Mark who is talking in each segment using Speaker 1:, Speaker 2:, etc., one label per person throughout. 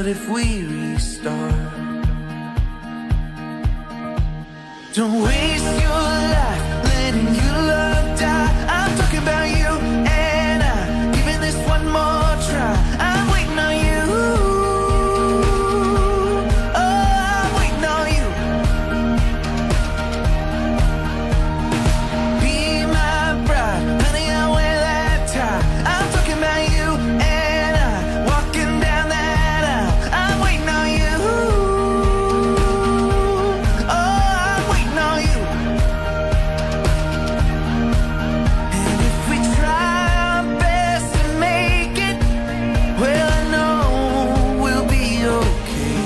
Speaker 1: What if we restart? Don't waste your life letting your love die. I'm talking about you and I, giving this one more try. I'm waiting on you. Oh, I'm waiting on you. Be my bride, honey, I'll wear that tie. I'm talking about you and I, walking down that aisle. I'm waiting on you. Oh, I'm waiting on you. And if we try our best to make it, well, I know we'll be okay.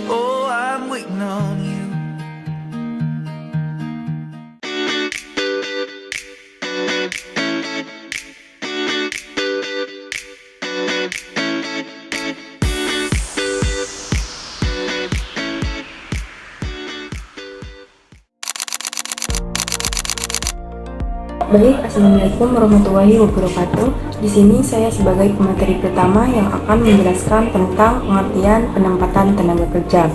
Speaker 1: Oh, I'm waiting on you.
Speaker 2: Baik, Assalamualaikum warahmatullahi wabarakatuh. Di sini saya sebagai pemateri pertama yang akan menjelaskan tentang pengertian penempatan tenaga kerja.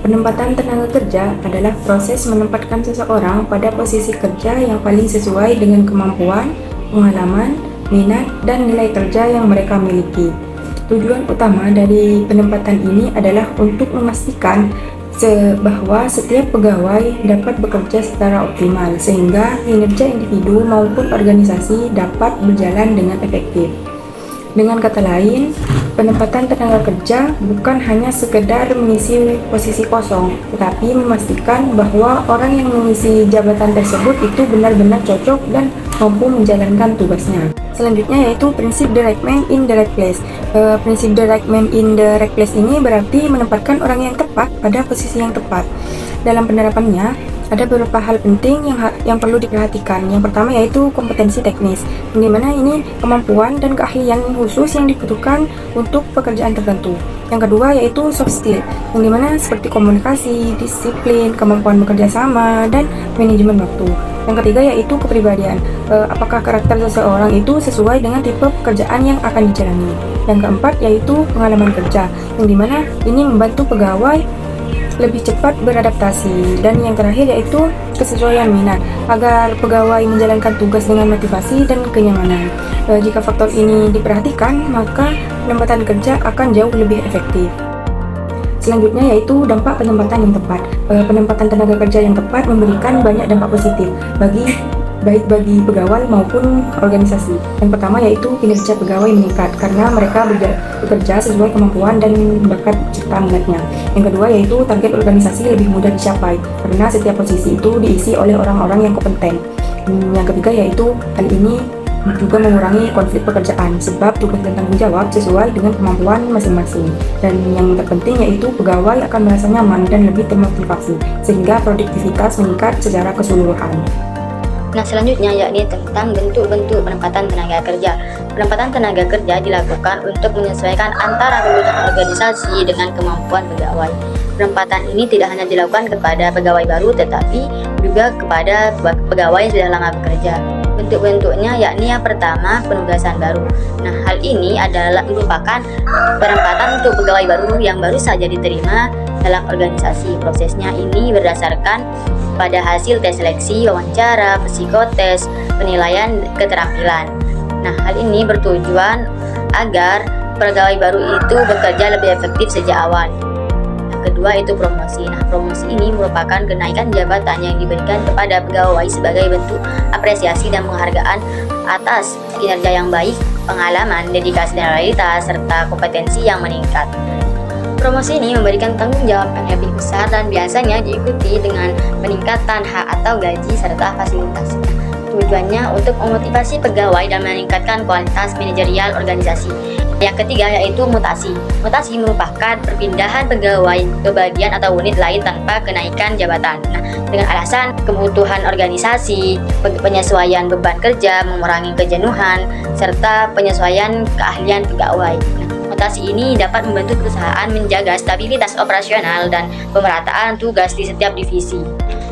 Speaker 2: Penempatan tenaga kerja adalah proses menempatkan seseorang pada posisi kerja yang paling sesuai dengan kemampuan, pengalaman, minat, dan nilai kerja yang mereka miliki. Tujuan utama dari penempatan ini adalah untuk memastikan bahwa setiap pegawai dapat bekerja secara optimal sehingga kinerja individu maupun organisasi dapat berjalan dengan efektif. Dengan kata lain, penempatan tenaga kerja bukan hanya sekedar mengisi posisi kosong, tetapi memastikan bahwa orang yang mengisi jabatan tersebut itu benar-benar cocok dan mampu menjalankan tugasnya. Selanjutnya yaitu prinsip the right man in the right place. Prinsip the right man in the right place ini berarti menempatkan orang yang tepat pada posisi yang tepat. Dalam penerapannya, ada beberapa hal penting yang perlu diperhatikan. Yang pertama yaitu kompetensi teknis, di mana ini kemampuan dan keahlian khusus yang dibutuhkan untuk pekerjaan tertentu. Yang kedua yaitu soft skill, yang dimana seperti komunikasi, disiplin, kemampuan bekerja sama, dan manajemen waktu. Yang ketiga yaitu kepribadian, apakah karakter seseorang itu sesuai dengan tipe pekerjaan yang akan dijalani. Yang keempat yaitu pengalaman kerja, yang dimana ini membantu pegawai lebih cepat beradaptasi. Dan yang terakhir yaitu kesesuaian minat, agar pegawai menjalankan tugas dengan motivasi dan kenyamanan. Jika faktor ini diperhatikan, maka penempatan kerja akan jauh lebih efektif. Selanjutnya yaitu dampak penempatan yang tepat. Penempatan tenaga kerja yang tepat memberikan banyak dampak positif baik bagi pegawai maupun organisasi. Yang pertama yaitu kinerja pegawai meningkat karena mereka bekerja sesuai kemampuan dan bakat serta minatnya. Yang kedua yaitu target organisasi lebih mudah dicapai karena setiap posisi itu diisi oleh orang-orang yang kompeten. Yang ketiga yaitu hal ini juga mengurangi konflik pekerjaan sebab tugas dan tanggung jawab sesuai dengan kemampuan masing-masing. Dan yang terpenting yaitu pegawai akan merasa nyaman dan lebih termotivasi sehingga produktivitas meningkat secara keseluruhan.
Speaker 3: Nah, selanjutnya yakni tentang bentuk-bentuk penempatan tenaga kerja. Penempatan tenaga kerja dilakukan untuk menyesuaikan antara kebutuhan organisasi dengan kemampuan pegawai. Penempatan ini tidak hanya dilakukan kepada pegawai baru tetapi juga kepada pegawai yang sudah lama bekerja. Bentuk-bentuknya yakni yang pertama penugasan baru. Nah, hal ini adalah merupakan penempatan untuk pegawai baru yang baru saja diterima dalam organisasi. Prosesnya ini berdasarkan pada hasil tes seleksi, wawancara, psikotes, penilaian keterampilan. Nah, hal ini bertujuan agar pegawai baru itu bekerja lebih efektif sejak awal. Yang kedua itu promosi. Nah, promosi ini merupakan kenaikan jabatan yang diberikan kepada pegawai sebagai bentuk apresiasi dan penghargaan atas kinerja yang baik, pengalaman, dedikasi dan loyalitas, serta kompetensi yang meningkat. Promosi ini memberikan tanggung jawab yang lebih besar dan biasanya diikuti dengan peningkatan hak atau gaji serta fasilitas. Tujuannya untuk memotivasi pegawai dan meningkatkan kualitas manajerial organisasi. Yang ketiga yaitu mutasi. Mutasi merupakan perpindahan pegawai ke bagian atau unit lain tanpa kenaikan jabatan. Nah, dengan alasan kebutuhan organisasi, penyesuaian beban kerja, mengurangi kejenuhan, serta penyesuaian keahlian pegawai. Mutasi ini dapat membantu perusahaan menjaga stabilitas operasional dan pemerataan tugas di setiap divisi.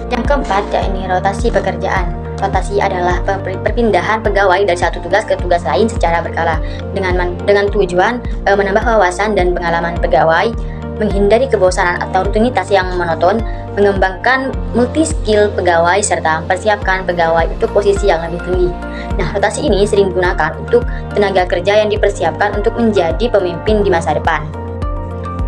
Speaker 3: Yang keempat yakni rotasi pekerjaan. Rotasi adalah perpindahan pegawai dari satu tugas ke tugas lain secara berkala dengan tujuan menambah wawasan dan pengalaman pegawai, menghindari kebosanan atau rutinitas yang monoton, mengembangkan multi-skill pegawai, serta mempersiapkan pegawai untuk posisi yang lebih tinggi. Nah, rotasi ini sering digunakan untuk tenaga kerja yang dipersiapkan untuk menjadi pemimpin di masa depan.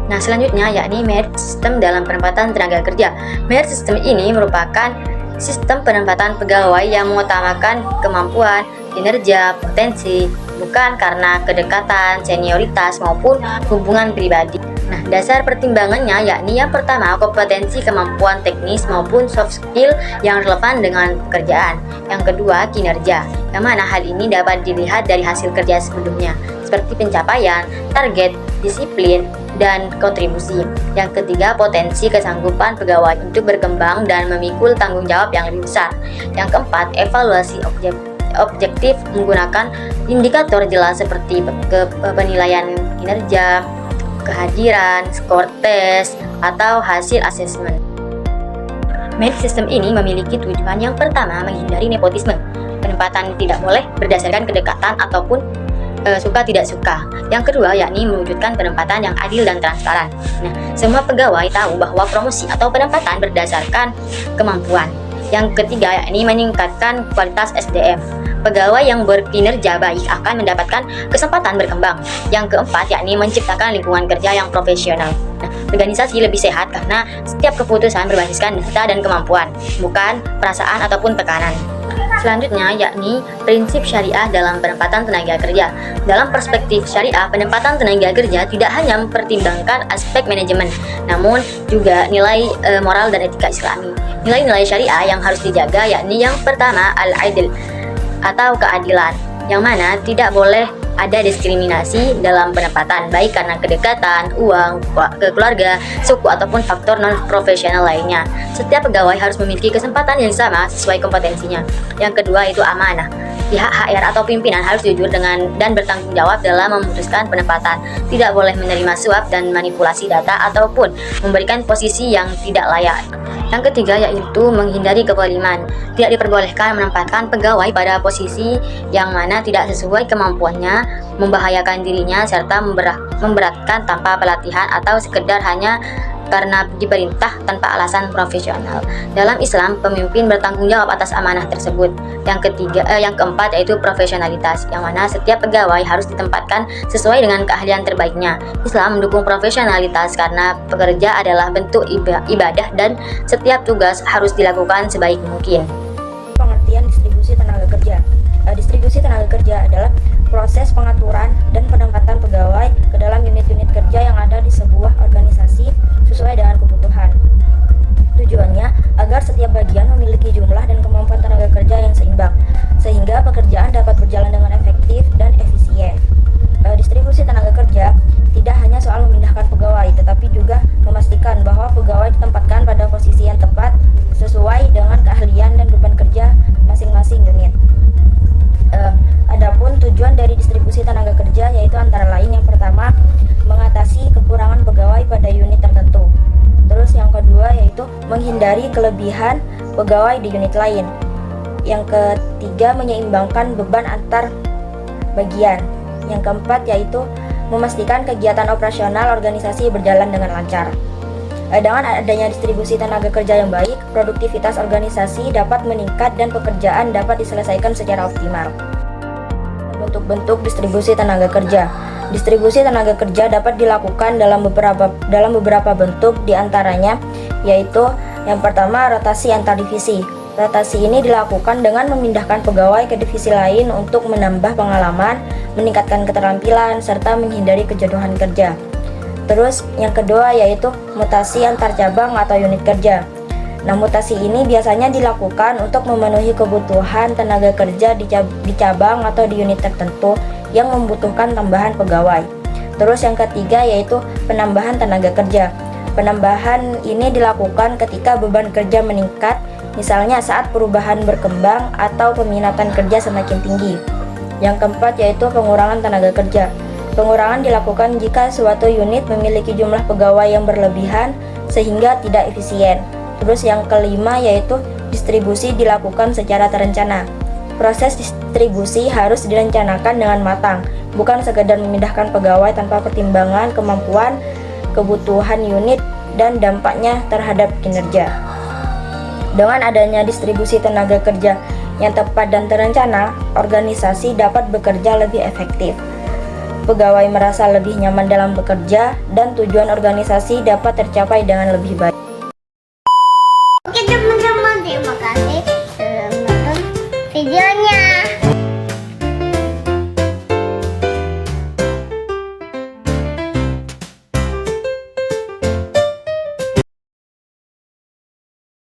Speaker 3: Nah, selanjutnya yakni merit system dalam penempatan tenaga kerja. Merit system ini merupakan sistem penempatan pegawai yang mengutamakan kemampuan, kinerja, potensi, bukan karena kedekatan, senioritas, maupun hubungan pribadi. Nah, dasar pertimbangannya yakni yang pertama, kompetensi, kemampuan teknis maupun soft skill yang relevan dengan pekerjaan. Yang kedua, kinerja, yang mana hal ini dapat dilihat dari hasil kerja sebelumnya, seperti pencapaian, target, disiplin, dan kontribusi. Yang ketiga, potensi kesanggupan pegawai untuk berkembang dan memikul tanggung jawab yang lebih besar. Yang keempat, evaluasi objektif menggunakan indikator jelas seperti penilaian kinerja, kehadiran, skor tes, atau hasil asesmen. Merit system ini memiliki tujuan yang pertama, menghindari nepotisme. Penempatan tidak boleh berdasarkan kedekatan ataupun suka tidak suka. Yang kedua yakni mewujudkan penempatan yang adil dan transparan. Nah, semua pegawai tahu bahwa promosi atau penempatan berdasarkan kemampuan. Yang ketiga yakni meningkatkan kualitas SDM. Pegawai yang berkinerja baik akan mendapatkan kesempatan berkembang. Yang keempat yakni menciptakan lingkungan kerja yang profesional. Nah, organisasi lebih sehat karena setiap keputusan berbasiskan data dan kemampuan, bukan perasaan ataupun tekanan. Selanjutnya yakni prinsip syariah dalam penempatan tenaga kerja. Dalam perspektif syariah, penempatan tenaga kerja tidak hanya mempertimbangkan aspek manajemen, namun juga nilai moral dan etika Islami. Nilai-nilai syariah yang harus dijaga yakni yang pertama, al-adil atau keadilan, yang mana tidak boleh ada diskriminasi dalam penempatan, baik karena kedekatan, uang, keluarga, suku, ataupun faktor non-profesional lainnya. Setiap pegawai harus memiliki kesempatan yang sama sesuai kompetensinya. Yang kedua itu amanah. Pihak HR atau pimpinan harus jujur dan bertanggung jawab dalam memutuskan penempatan. Tidak boleh menerima suap dan manipulasi data ataupun memberikan posisi yang tidak layak. Yang ketiga yaitu menghindari kezaliman. Tidak diperbolehkan menempatkan pegawai pada posisi yang mana tidak sesuai kemampuannya, membahayakan dirinya, serta memberatkan tanpa pelatihan atau sekedar hanya karena diperintah tanpa alasan profesional. Dalam Islam, pemimpin bertanggung jawab atas amanah tersebut. Yang keempat yaitu profesionalitas, yang mana setiap pegawai harus ditempatkan sesuai dengan keahlian terbaiknya. Islam mendukung profesionalitas karena pekerja adalah bentuk ibadah dan setiap tugas harus dilakukan sebaik mungkin.
Speaker 2: Pengertian distribusi tenaga kerja. Distribusi tenaga kerja adalah proses pengaturan dan penempatan pegawai ke dalam unit-unit kerja yang ada di sebuah organisasi sesuai dengan kebutuhan. Tujuannya agar setiap bagian memiliki jumlah dan kemampuan tenaga kerja yang seimbang, sehingga pekerjaan dapat berjalan dengan efektif dan efisien. Distribusi tenaga kerja tidak hanya soal memindahkan pegawai, tetapi juga memastikan bahwa pegawai ditempatkan pada posisi yang tepat sesuai dengan keahlian dan beban kerja masing-masing unit. Adapun tujuan dari distribusi tenaga kerja yaitu antara lain yang pertama, mengatasi kekurangan pegawai pada unit tertentu. Terus yang kedua yaitu menghindari kelebihan pegawai di unit lain. Yang ketiga, menyeimbangkan beban antar bagian. Yang keempat yaitu memastikan kegiatan operasional organisasi berjalan dengan lancar. Dengan adanya distribusi tenaga kerja yang baik, produktivitas organisasi dapat meningkat dan pekerjaan dapat diselesaikan secara optimal. Bentuk-bentuk distribusi tenaga kerja. Distribusi tenaga kerja dapat dilakukan dalam beberapa bentuk, diantaranya yaitu yang pertama, rotasi antar divisi. Rotasi ini dilakukan dengan memindahkan pegawai ke divisi lain untuk menambah pengalaman, meningkatkan keterampilan, serta menghindari kejenuhan kerja. Terus yang kedua yaitu mutasi antar cabang atau unit kerja. Nah, mutasi ini biasanya dilakukan untuk memenuhi kebutuhan tenaga kerja di cabang atau di unit tertentu yang membutuhkan tambahan pegawai. Terus yang ketiga yaitu penambahan tenaga kerja. Penambahan ini dilakukan ketika beban kerja meningkat, misalnya saat perubahan berkembang atau peminatan kerja semakin tinggi. Yang keempat yaitu pengurangan tenaga kerja. Pengurangan dilakukan jika suatu unit memiliki jumlah pegawai yang berlebihan sehingga tidak efisien. Terus yang kelima yaitu
Speaker 4: distribusi dilakukan secara terencana. Proses distribusi harus direncanakan dengan matang, bukan sekedar memindahkan pegawai tanpa pertimbangan kemampuan, kebutuhan unit, dan dampaknya terhadap kinerja. Dengan adanya distribusi tenaga kerja yang tepat dan terencana, organisasi dapat bekerja lebih efektif. Pegawai merasa lebih nyaman dalam bekerja, dan tujuan organisasi dapat tercapai dengan lebih baik.